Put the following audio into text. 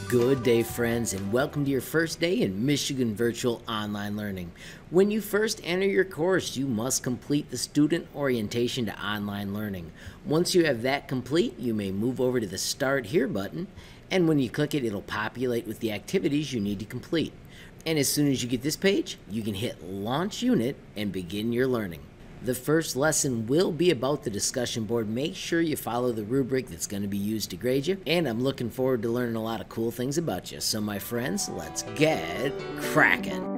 Good day, friends, and welcome to your first day in Michigan Virtual Online Learning. When you first enter your course, you must complete the Student Orientation to Online Learning. Once you have that complete, you may move over to the Start Here button, and when you click it, it'll populate with the activities you need to complete. And as soon as you get this page, you can hit Launch Unit and begin your learning. The first lesson will be about the discussion board. Make sure you follow the rubric that's going to be used to grade you. And I'm looking forward to learning a lot of cool things about you. So my friends, let's get cracking.